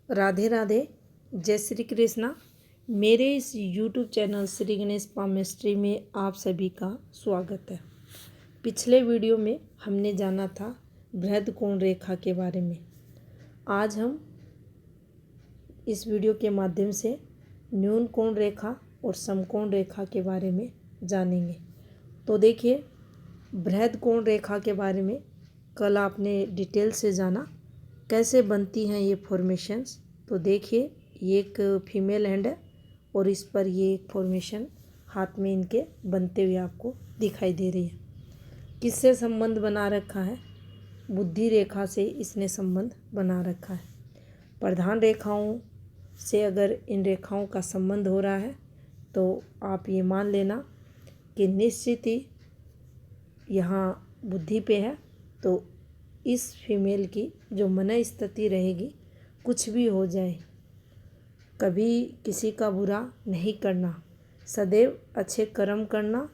राधे राधे, जय श्री कृष्णा। मेरे इस YouTube channel Shri Ganesh palmistry में आप सभी का स्वागत है। पिछले वीडियो में हमने जाना था बृहद कोण रेखा के बारे में। आज हम इस वीडियो के माध्यम से न्यून कोण रेखा और समकोण रेखा के बारे में जानेंगे। तो देखिए, बृहद कोण रेखा के बारे में कल आपने डिटेल से जाना कैसे बनती हैं ये फॉर्मेशंस। तो देखिए, ये एक फीमेल हैंड है और इस पर ये एक फॉर्मेशन हाथ में इनके बनते हुए आपको दिखाई दे रही है। किससे संबंध बना रखा है? बुद्धि रेखा से इसने संबंध बना रखा है। प्रधान रेखाओं से अगर इन रेखाओं का संबंध हो रहा है तो आप ये मान लेना कि निश्चित ही यहाँ बुद्धि पे है। तो इस फीमेल की जो मन स्थिति रहेगी, कुछ भी हो जाए कभी किसी का बुरा नहीं करना, सदैव अच्छे कर्म करना,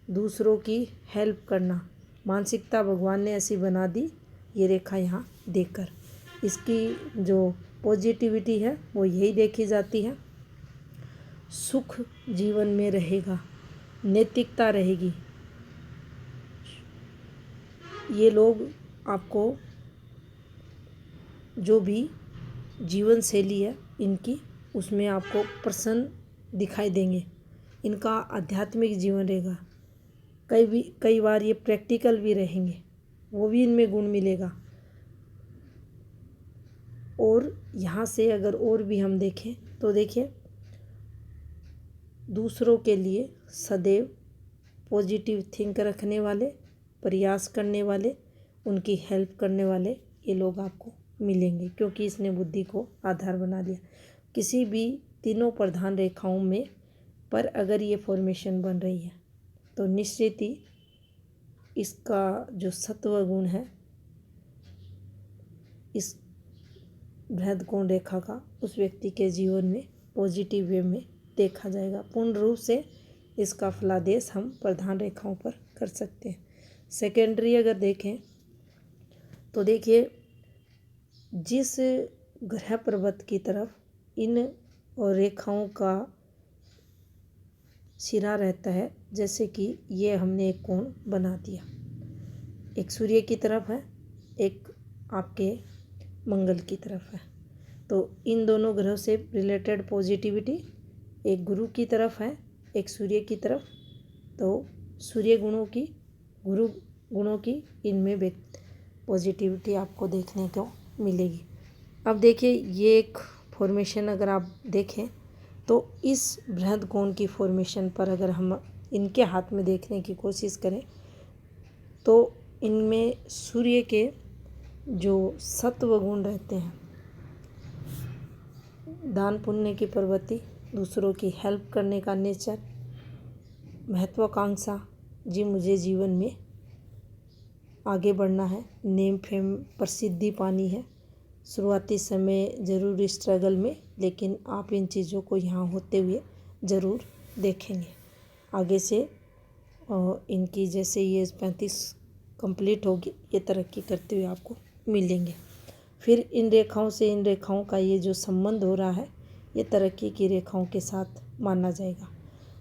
दूसरों की हेल्प करना, मानसिकता भगवान ने ऐसी बना दी ये रेखा यहाँ देखकर। इसकी जो पॉजिटिविटी है वो यही देखी जाती है। सुख जीवन में रहेगा, नैतिकता रहेगी। ये लोग आपको जो भी जीवन शैली है इनकी, उसमें आपको प्रसन्न दिखाई देंगे। इनका आध्यात्मिक जीवन रहेगा। कई बार ये प्रैक्टिकल भी रहेंगे, वो भी इनमें गुण मिलेगा। और यहाँ से अगर और भी हम देखें तो देखिए, दूसरों के लिए सदैव पॉजिटिव थिंक रखने वाले, प्रयास करने वाले, उनकी हेल्प करने वाले ये लोग आपको मिलेंगे, क्योंकि इसने बुद्धि को आधार बना लिया। किसी भी तीनों प्रधान रेखाओं में पर अगर ये फॉर्मेशन बन रही है तो निश्चित ही इसका जो सत्व गुण है इस बृहद कोण रेखा का, उस व्यक्ति के जीवन में पॉजिटिव वे में देखा जाएगा। पूर्ण रूप से इसका फलादेश हम प्रधान रेखाओं पर कर सकते हैं। सेकेंडरी अगर देखें तो देखिए, जिस ग्रह पर्वत की तरफ इन रेखाओं का सिरा रहता है, जैसे कि ये हमने एक कोण बना दिया, एक सूर्य की तरफ है, एक आपके मंगल की तरफ है। तो इन दोनों ग्रहों से रिलेटेड पॉजिटिविटी एक गुरु की तरफ है, एक सूर्य की तरफ। तो सूर्य गुरु गुणों की इनमें पॉजिटिविटी आपको देखने को मिलेगी। अब देखिए, ये एक फॉर्मेशन अगर आप देखें तो इस बृहद कोण की फॉर्मेशन पर अगर हम इनके हाथ में देखने की कोशिश करें तो इनमें सूर्य के जो सत्व गुण रहते हैं, दान पुण्य की प्रवृत्ति, दूसरों की हेल्प करने का नेचर, महत्वाकांक्षा, जी मुझे जीवन में आगे बढ़ना है, नेम फेम प्रसिद्धि पानी है, शुरुआती समय ज़रूर स्ट्रगल में, लेकिन आप इन चीज़ों को यहाँ होते हुए ज़रूर देखेंगे आगे से। इनकी जैसे ये 35 कंप्लीट होगी, ये तरक्की करते हुए आपको मिलेंगे। फिर इन रेखाओं से इन रेखाओं का ये जो संबंध हो रहा है, ये तरक्की की रेखाओं के साथ माना जाएगा।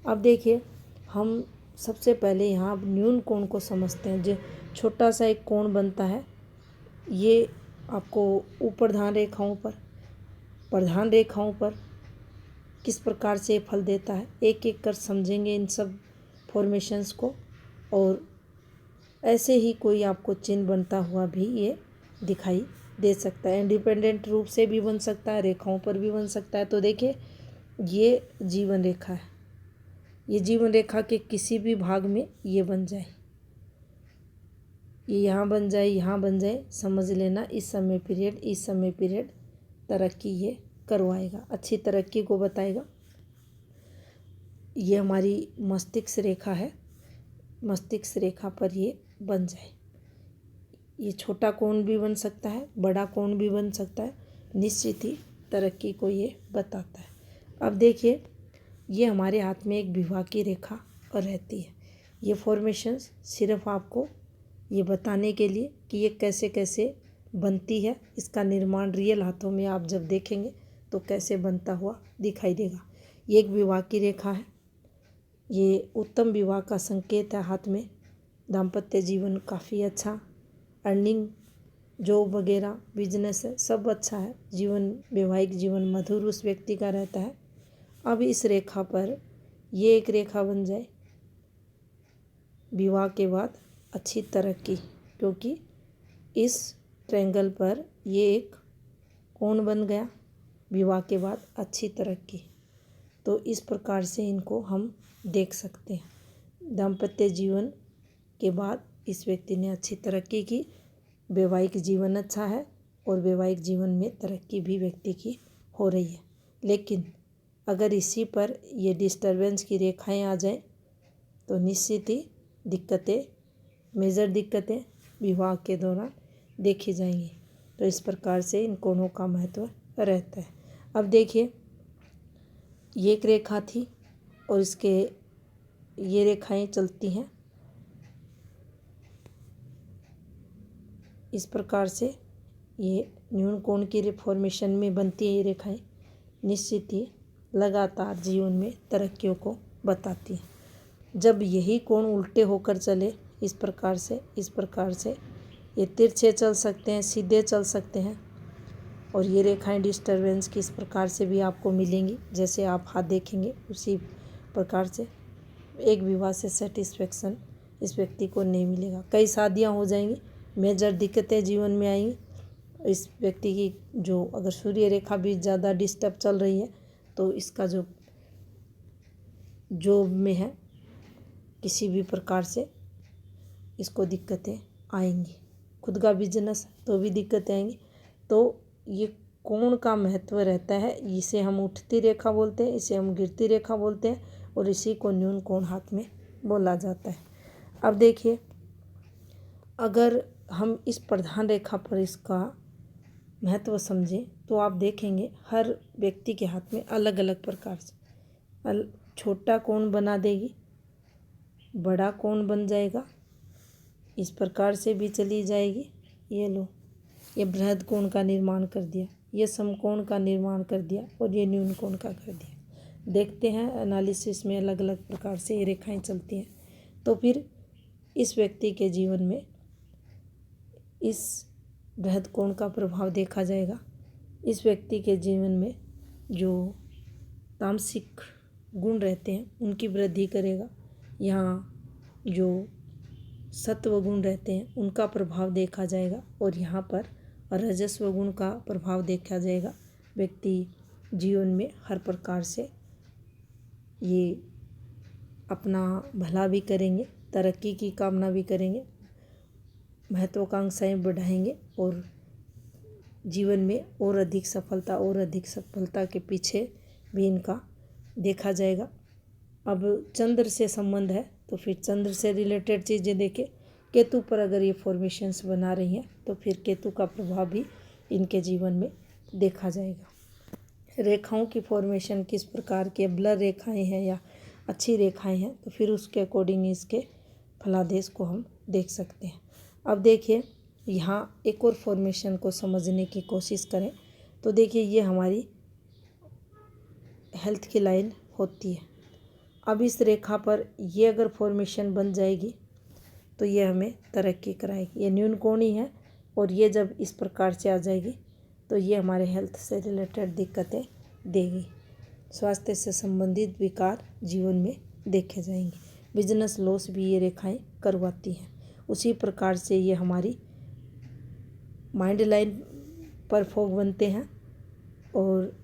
अब देखिए, हम सबसे पहले यहाँ न्यून कोण को समझते हैं। जो छोटा सा एक कोण बनता है, ये आपको प्रधान रेखाओं पर किस प्रकार से फल देता है, एक एक कर समझेंगे इन सब फॉर्मेशंस को। और ऐसे ही कोई आपको चिन्ह बनता हुआ भी ये दिखाई दे सकता है। इंडिपेंडेंट रूप से भी बन सकता है, रेखाओं पर भी बन सकता है। तो देखिए, ये जीवन रेखा है। ये जीवन रेखा के किसी भी भाग में ये बन जाए, ये यहाँ बन जाए, यहाँ बन जाए, समझ लेना इस समय पीरियड तरक्की ये करवाएगा, अच्छी तरक्की को बताएगा। ये हमारी मस्तिष्क रेखा है, मस्तिष्क रेखा पर ये बन जाए। ये छोटा कोण भी बन सकता है, बड़ा कोण भी बन सकता है, निश्चित ही तरक्की को ये बताता है। अब देखिए, ये हमारे हाथ में एक विवाह की रेखा और रहती है। ये फॉर्मेशंस सिर्फ आपको ये बताने के लिए कि ये कैसे कैसे बनती है, इसका निर्माण रियल हाथों में आप जब देखेंगे तो कैसे बनता हुआ दिखाई देगा। ये एक विवाह की रेखा है, ये उत्तम विवाह का संकेत है। हाथ में दाम्पत्य जीवन काफ़ी अच्छा, अर्निंग, जॉब वगैरह, बिजनेस है, सब अच्छा है। जीवन, वैवाहिक जीवन मधुर उस व्यक्ति का रहता है। अब इस रेखा पर ये एक रेखा बन जाए विवाह के बाद अच्छी तरक्की, क्योंकि इस ट्रायंगल पर ये एक कोण बन गया, विवाह के बाद अच्छी तरक्की। तो इस प्रकार से इनको हम देख सकते हैं। दाम्पत्य जीवन के बाद इस व्यक्ति ने अच्छी तरक्की की, वैवाहिक जीवन अच्छा है और वैवाहिक जीवन में तरक्की भी व्यक्ति की हो रही है। लेकिन अगर इसी पर ये डिस्टरबेंस की रेखाएं आ जाएं तो निश्चित ही दिक्कतें, मेजर दिक्कतें विवाह के दौरान देखी जाएंगी। तो इस प्रकार से इन कोणों का महत्व रहता है। अब देखिए, ये एक रेखा थी और इसके ये रेखाएं चलती हैं इस प्रकार से, ये न्यून कोण की फॉर्मेशन में बनती है ये रेखाएं, निश्चित ही लगातार जीवन में तरक्कियों को बताती हैं। जब यही कोण उल्टे होकर चले इस प्रकार से ये तिरछे चल सकते हैं, सीधे चल सकते हैं, और ये रेखाएं डिस्टरबेंस की इस प्रकार से भी आपको मिलेंगी। जैसे आप हाथ देखेंगे उसी प्रकार से एक विवाह से सेटिस्फेक्शन इस व्यक्ति को नहीं मिलेगा। कई शादियां हो जाएंगी, मेजर दिक्कतें जीवन में आएंगी इस व्यक्ति की। जो अगर सूर्य रेखा भी ज़्यादा डिस्टर्ब चल रही है तो इसका जो जॉब में है किसी भी प्रकार से इसको दिक्कतें आएंगी। खुद का बिजनेस तो भी दिक्कतें आएंगी। तो ये कोण का महत्व रहता है। इसे हम उठती रेखा बोलते हैं, इसे हम गिरती रेखा बोलते हैं, और इसी को न्यून कोण हाथ में बोला जाता है। अब देखिए, अगर हम इस प्रधान रेखा पर इसका महत्व समझें तो आप देखेंगे हर व्यक्ति के हाथ में अलग अलग प्रकार से छोटा कोण बना देगी, बड़ा कोण बन जाएगा, इस प्रकार से भी चली जाएगी। ये लो, ये बृहद कोण का निर्माण कर दिया, ये समकोण का निर्माण कर दिया, और ये न्यून कोण का कर दिया। देखते हैं एनालिसिस में अलग अलग प्रकार से ये रेखाएं चलती हैं। तो फिर इस व्यक्ति के जीवन में इस बृहद कोण का प्रभाव देखा जाएगा। इस व्यक्ति के जीवन में जो तामसिक गुण रहते हैं उनकी वृद्धि करेगा। यहाँ जो सत्व गुण रहते हैं उनका प्रभाव देखा जाएगा, और यहाँ पर रजस्व गुण का प्रभाव देखा जाएगा। व्यक्ति जीवन में हर प्रकार से ये अपना भला भी करेंगे, तरक्की की कामना भी करेंगे, महत्वाकांक्षाएं बढ़ाएंगे, और जीवन में और अधिक सफलता के पीछे भी इनका देखा जाएगा। अब चंद्र से संबंध है तो फिर चंद्र से रिलेटेड चीज़ें देखें। केतु पर अगर ये फॉर्मेशंस बना रही हैं तो फिर केतु का प्रभाव भी इनके जीवन में देखा जाएगा। रेखाओं की फॉर्मेशन किस प्रकार के, ब्लर रेखाएं हैं या अच्छी रेखाएं हैं, तो फिर उसके अकॉर्डिंग इसके फलादेश को हम देख सकते हैं। अब देखिए, यहाँ एक और फॉर्मेशन को समझने की कोशिश करें तो देखिए, ये हमारी हेल्थ की लाइन होती है। अब इस रेखा पर ये अगर फॉर्मेशन बन जाएगी तो ये हमें तरक्की कराएगी। ये न्यून कोणी है, और ये जब इस प्रकार से आ जाएगी तो ये हमारे हेल्थ से रिलेटेड दिक्कतें देगी। स्वास्थ्य से संबंधित विकार जीवन में देखे जाएंगे। बिजनेस लॉस भी ये रेखाएं करवाती हैं। उसी प्रकार से ये हमारी माइंड लाइन पर फोक बनते हैं, और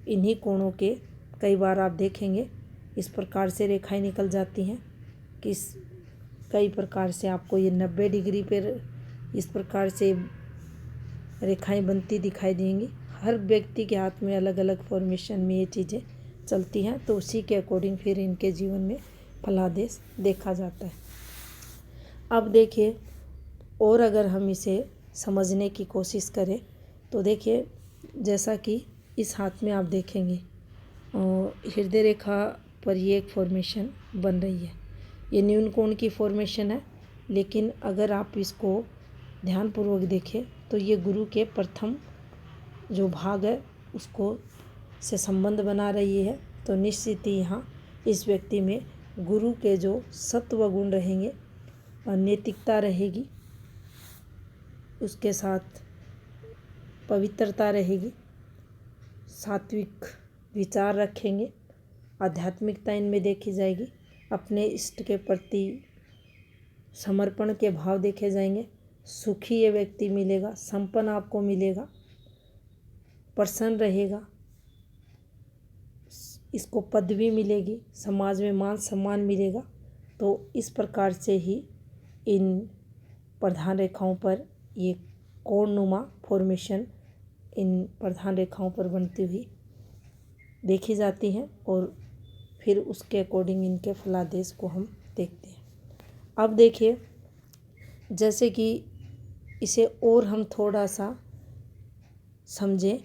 इन्हीं कोणों के कई बार आप देखेंगे इस प्रकार से रेखाएं निकल जाती हैं कि कई प्रकार से आपको ये 90 डिग्री पर इस प्रकार से रेखाएं बनती दिखाई देंगी। हर व्यक्ति के हाथ में अलग अलग फॉर्मेशन में ये चीज़ें चलती हैं, तो उसी के अकॉर्डिंग फिर इनके जीवन में फलादेश देखा जाता है। अब देखिए, और अगर हम इसे समझने की कोशिश करें तो देखिए, जैसा कि इस हाथ में आप देखेंगे हृदय रेखा पर ये एक फॉर्मेशन बन रही है। ये न्यून कोण की फॉर्मेशन है, लेकिन अगर आप इसको ध्यानपूर्वक देखें तो ये गुरु के प्रथम जो भाग है उसको से संबंध बना रही है। तो निश्चित ही यहाँ इस व्यक्ति में गुरु के जो सत्व गुण रहेंगे और नैतिकता रहेगी, उसके साथ पवित्रता रहेगी, सात्विक विचार रखेंगे, आध्यात्मिकता इनमें देखी जाएगी, अपने इष्ट के प्रति समर्पण के भाव देखे जाएंगे, सुखी ये व्यक्ति मिलेगा, संपन्न आपको मिलेगा, प्रसन्न रहेगा, इसको पदवी मिलेगी, समाज में मान सम्मान मिलेगा। तो इस प्रकार से ही इन प्रधान रेखाओं पर ये कोणनुमा फॉर्मेशन इन प्रधान रेखाओं पर बनती हुई देखी जाती हैं और फिर उसके अकॉर्डिंग इनके फलादेश को हम देखते हैं। अब देखिए, जैसे कि इसे और हम थोड़ा सा समझें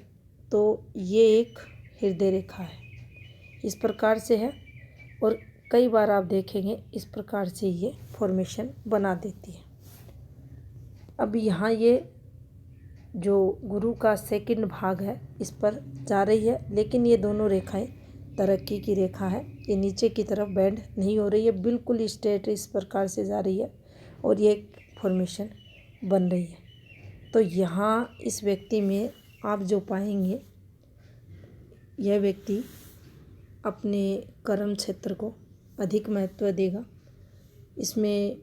तो ये एक हृदय रेखा है, इस प्रकार से है और कई बार आप देखेंगे इस प्रकार से ये फॉर्मेशन बना देती है। अब यहाँ ये जो गुरु का सेकंड भाग है इस पर जा रही है, लेकिन ये दोनों रेखाएं तरक्की की रेखा है, ये नीचे की तरफ बेंड नहीं हो रही है, बिल्कुल स्ट्रेट इस प्रकार से जा रही है और ये फॉर्मेशन बन रही है। तो यहाँ इस व्यक्ति में आप जो पाएंगे, यह व्यक्ति अपने कर्म क्षेत्र को अधिक महत्व देगा, इसमें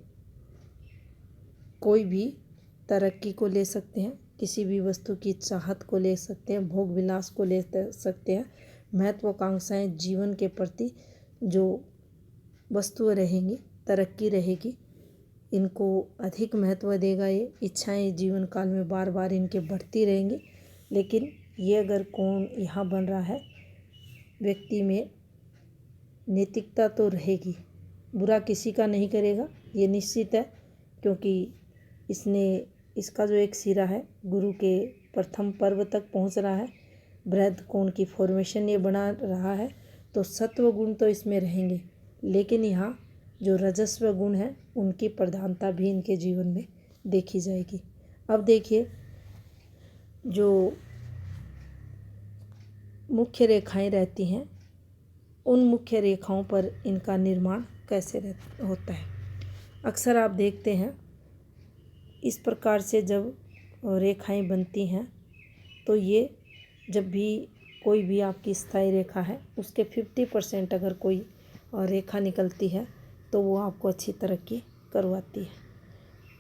कोई भी तरक्की को ले सकते हैं, किसी भी वस्तु की चाहत को ले सकते हैं, भोग विलास को ले सकते हैं, महत्वाकांक्षाएं जीवन के प्रति जो वस्तुएं रहेंगी, तरक्की रहेगी, इनको अधिक महत्व देगा। ये इच्छाएं जीवन काल में बार बार इनके बढ़ती रहेंगी। लेकिन ये अगर कोण यहाँ बन रहा है, व्यक्ति में नैतिकता तो रहेगी, बुरा किसी का नहीं करेगा, ये निश्चित है, क्योंकि इसका जो एक सिरा है गुरु के प्रथम पर्व तक पहुंच रहा है, बृहद कोण की फॉर्मेशन ये बना रहा है। तो सत्व गुण तो इसमें रहेंगे, लेकिन यहाँ जो रजस्व गुण है उनकी प्रधानता भी इनके जीवन में देखी जाएगी। अब देखिए, जो मुख्य रेखाएं रहती हैं उन मुख्य रेखाओं पर इनका निर्माण कैसे होता है। अक्सर आप देखते हैं इस प्रकार से जब रेखाएं बनती हैं तो ये जब भी कोई भी आपकी स्थायी रेखा है उसके 50% अगर कोई रेखा निकलती है तो वो आपको अच्छी तरक्की करवाती है।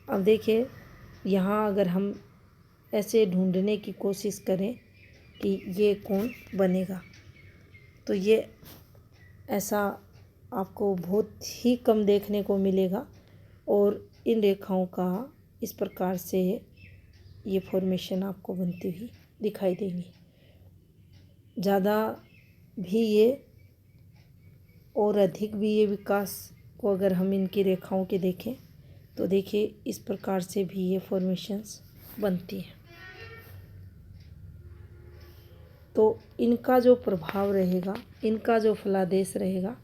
अब देखिए, यहाँ अगर हम ऐसे ढूंढने की कोशिश करें कि ये कौन बनेगा, तो ये ऐसा आपको बहुत ही कम देखने को मिलेगा और इन रेखाओं का इस प्रकार से ये फॉर्मेशन आपको बनती हुई दिखाई देंगी। ज़्यादा भी ये और अधिक भी ये विकास को अगर हम इनकी रेखाओं के देखें तो देखिए इस प्रकार से भी ये फॉर्मेशंस बनती हैं। तो इनका जो प्रभाव रहेगा, इनका जो फलादेश रहेगा,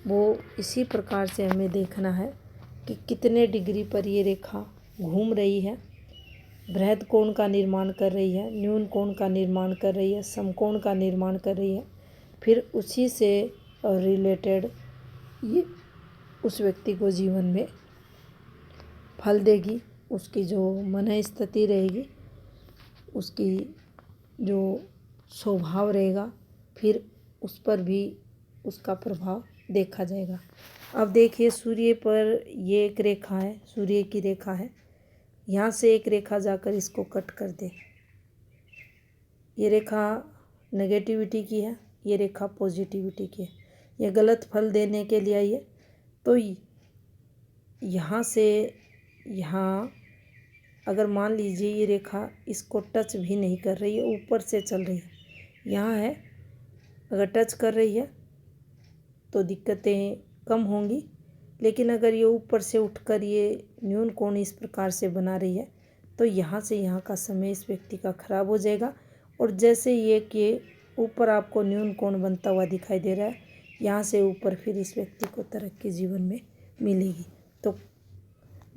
वो इसी प्रकार से हमें देखना है कि कितने डिग्री पर ये रेखा घूम रही है, बृहद कोण का निर्माण कर रही है, न्यून कोण का निर्माण कर रही है, समकोण का निर्माण कर रही है। फिर उसी से रिलेटेड ये उस व्यक्ति को जीवन में फल देगी, उसकी जो मन स्थिति रहेगी, उसकी जो स्वभाव रहेगा, फिर उस पर भी उसका प्रभाव देखा जाएगा। अब देखिए, सूर्य पर ये एक रेखा है, सूर्य की रेखा है, यहाँ से एक रेखा जाकर इसको कट कर दे, ये रेखा नेगेटिविटी की है, ये रेखा पॉजिटिविटी की है, ये गलत फल देने के लिए आई है। तो यहाँ से यहाँ अगर मान लीजिए ये रेखा इसको टच भी नहीं कर रही है, ऊपर से चल रही है, यहाँ है, अगर टच कर रही है तो दिक्कतें कम होंगी, लेकिन अगर ये ऊपर से उठकर ये न्यून कोण इस प्रकार से बना रही है तो यहाँ से यहाँ का समय इस व्यक्ति का खराब हो जाएगा। और जैसे ये कि ऊपर आपको न्यून कोण बनता हुआ दिखाई दे रहा है, यहाँ से ऊपर फिर इस व्यक्ति को तरक्की जीवन में मिलेगी। तो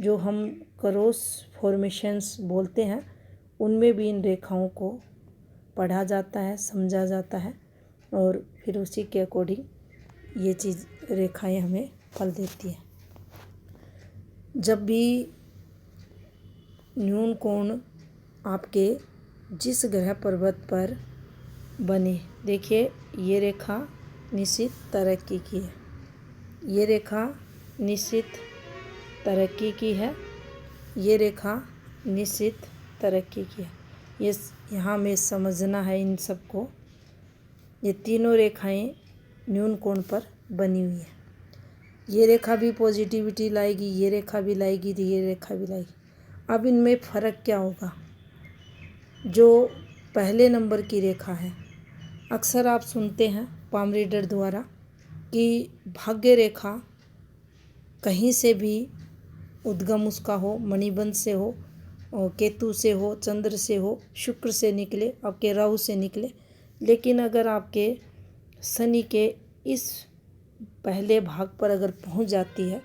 जो हम क्रॉस फॉर्मेशंस बोलते हैं उनमें भी इन रेखाओं को पढ़ा जाता है, समझा जाता है और फिर उसी के अकॉर्डिंग ये चीज़ रेखाएं हमें फल देती है। जब भी न्यून कोण आपके जिस ग्रह पर्वत पर बने, देखिए ये रेखा निश्चित तरक्की की है, ये रेखा निश्चित तरक्की की है, ये रेखा निश्चित तरक्की की है। ये यहाँ में समझना है इन सबको। ये तीनों रेखाएं न्यून कोण पर बनी हुई है। ये रेखा भी पॉजिटिविटी लाएगी, ये रेखा भी लाएगी, ये रेखा भी लाएगी। अब इनमें फ़र्क क्या होगा? जो पहले नंबर की रेखा है, अक्सर आप सुनते हैं पाम रीडर द्वारा कि भाग्य रेखा कहीं से भी उद्गम उसका हो, मणिबंध से हो, और केतु से हो, चंद्र से हो, शुक्र से निकले, आपके राहु से निकले, लेकिन अगर आपके शनि के इस पहले भाग पर अगर पहुंच जाती है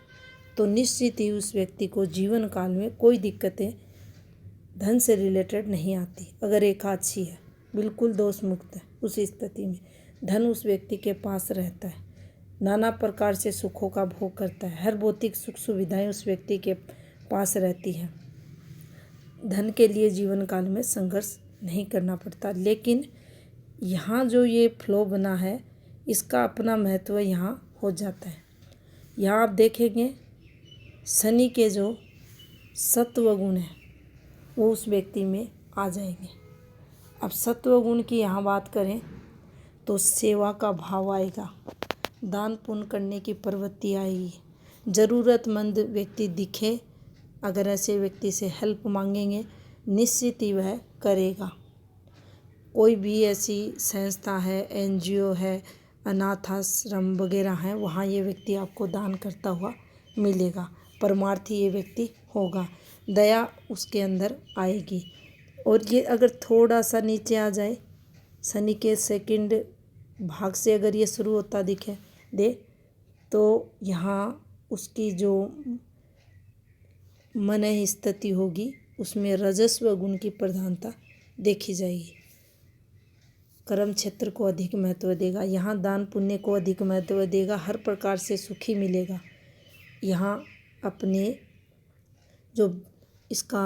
तो निश्चित ही उस व्यक्ति को जीवन काल में कोई दिक्कतें धन से रिलेटेड नहीं आती। अगर रेखा अच्छी है, बिल्कुल दोष मुक्त है, उस स्थिति में धन उस व्यक्ति के पास रहता है, नाना प्रकार से सुखों का भोग करता है, हर भौतिक सुख सुविधाएं उस व्यक्ति के पास रहती हैं, धन के लिए जीवन काल में संघर्ष नहीं करना पड़ता। लेकिन यहाँ जो ये फ्लो बना है, इसका अपना महत्व यहाँ हो जाता है। यहाँ आप देखेंगे शनि के जो सत्व गुण हैं वो उस व्यक्ति में आ जाएंगे। अब सत्व गुण की यहाँ बात करें तो सेवा का भाव आएगा, दान पुण्य करने की प्रवृत्ति आएगी, ज़रूरतमंद व्यक्ति दिखे, अगर ऐसे व्यक्ति से हेल्प मांगेंगे निश्चित ही वह करेगा। कोई भी ऐसी संस्था है, NGO है, अनाथ आश्रम वगैरह हैं, वहाँ ये व्यक्ति आपको दान करता हुआ मिलेगा, परमार्थी ये व्यक्ति होगा, दया उसके अंदर आएगी। और ये अगर थोड़ा सा नीचे आ जाए, शनि के सेकंड भाग से अगर ये शुरू होता दिखे दे, तो यहाँ उसकी जो मन स्थिति होगी उसमें रजस्व गुण की प्रधानता देखी जाएगी। कर्म क्षेत्र को अधिक महत्व देगा, यहाँ दान पुण्य को अधिक महत्व देगा, हर प्रकार से सुखी मिलेगा। यहाँ अपने जो इसका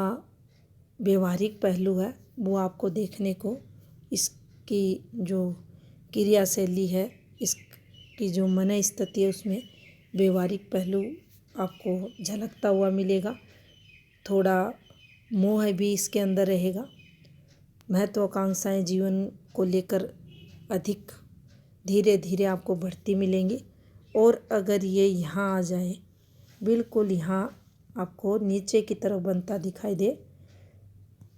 व्यवहारिक पहलू है वो आपको देखने को, इसकी जो क्रिया शैली है, इसकी जो मन स्थिति है, उसमें व्यवहारिक पहलू आपको झलकता हुआ मिलेगा। थोड़ा मोह भी इसके अंदर रहेगा, महत्वाकांक्षाएं जीवन को लेकर अधिक धीरे धीरे आपको बढ़ती मिलेंगी। और अगर ये यहाँ आ जाए, बिल्कुल यहाँ आपको नीचे की तरफ बनता दिखाई दे,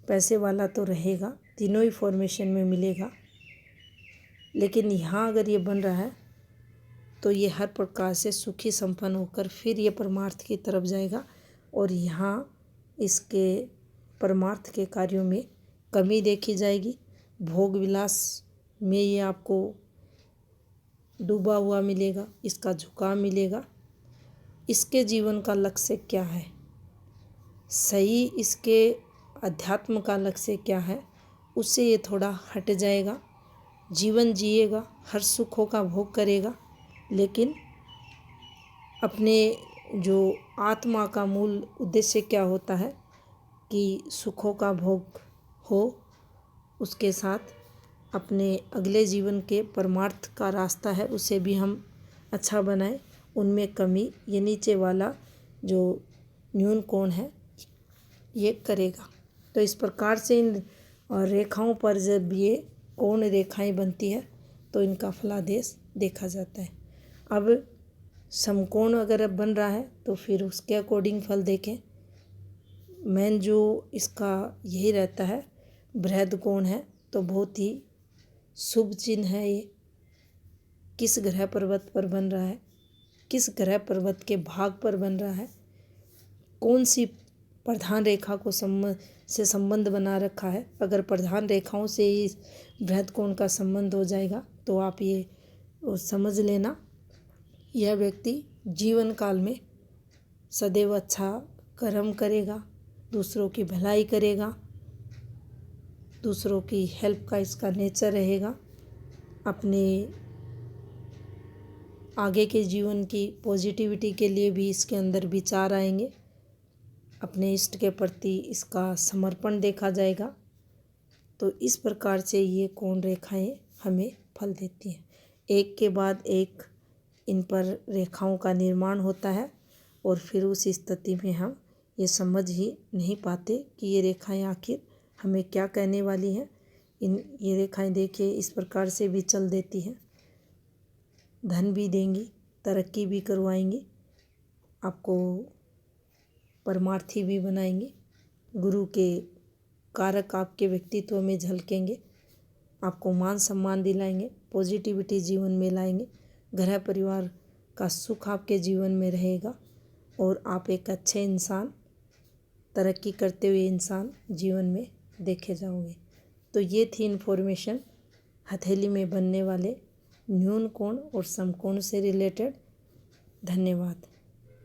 पैसे वाला तो रहेगा, तीनों ही फॉर्मेशन में मिलेगा, लेकिन यहाँ अगर ये बन रहा है तो ये हर प्रकार से सुखी संपन्न होकर फिर ये परमार्थ की तरफ जाएगा। और यहाँ इसके परमार्थ के कार्यों में कमी देखी जाएगी, भोग विलास में ये आपको डूबा हुआ मिलेगा, इसका झुकाव मिलेगा। इसके जीवन का लक्ष्य क्या है, सही इसके अध्यात्म का लक्ष्य क्या है, उससे ये थोड़ा हट जाएगा, जीवन जिएगा, हर सुखों का भोग करेगा, लेकिन अपने जो आत्मा का मूल उद्देश्य क्या होता है कि सुखों का भोग हो, उसके साथ अपने अगले जीवन के परमार्थ का रास्ता है उसे भी हम अच्छा बनाएं, उनमें कमी ये नीचे वाला जो न्यून कोण है ये करेगा। तो इस प्रकार से इन रेखाओं पर जब ये कोण रेखाएं बनती है तो इनका फलादेश देखा जाता है। अब समकोण अगर अब बन रहा है तो फिर उसके अकॉर्डिंग फल देखें। मेन जो इसका यही रहता है, बृहद कोण है तो बहुत ही शुभ चिन्ह है। ये किस ग्रह पर्वत पर बन रहा है, किस ग्रह पर्वत के भाग पर बन रहा है, कौन सी प्रधान रेखा को से संबंध बना रखा है। अगर प्रधान रेखाओं से ही बृहद कोण का संबंध हो जाएगा तो आप ये समझ लेना, यह व्यक्ति जीवन काल में सदैव अच्छा कर्म करेगा, दूसरों की भलाई करेगा, दूसरों की हेल्प का इसका नेचर रहेगा। अपने आगे के जीवन की पॉजिटिविटी के लिए भी इसके अंदर विचार आएंगे। अपने इष्ट के प्रति इसका समर्पण देखा जाएगा। तो इस प्रकार से ये कोण रेखाएं हमें फल देती हैं। एक के बाद एक इन पर रेखाओं का निर्माण होता है और फिर उस स्थिति में हम ये समझ ही नहीं पाते कि ये रेखाएं आखिर हमें क्या कहने वाली हैं। ये रेखाएं देखिए इस प्रकार से भी चल देती हैं, धन भी देंगी, तरक्की भी करवाएंगी, आपको परमार्थी भी बनाएंगे, गुरु के कारक आपके व्यक्तित्व में झलकेंगे, आपको मान सम्मान दिलाएंगे, पॉजिटिविटी जीवन में लाएंगे, घर परिवार का सुख आपके जीवन में रहेगा और आप एक अच्छे इंसान, तरक्की करते हुए इंसान जीवन में देखे जाओगे। तो ये थी इन्फॉर्मेशन हथेली में बनने वाले न्यून कोण और समकोण से रिलेटेड। धन्यवाद।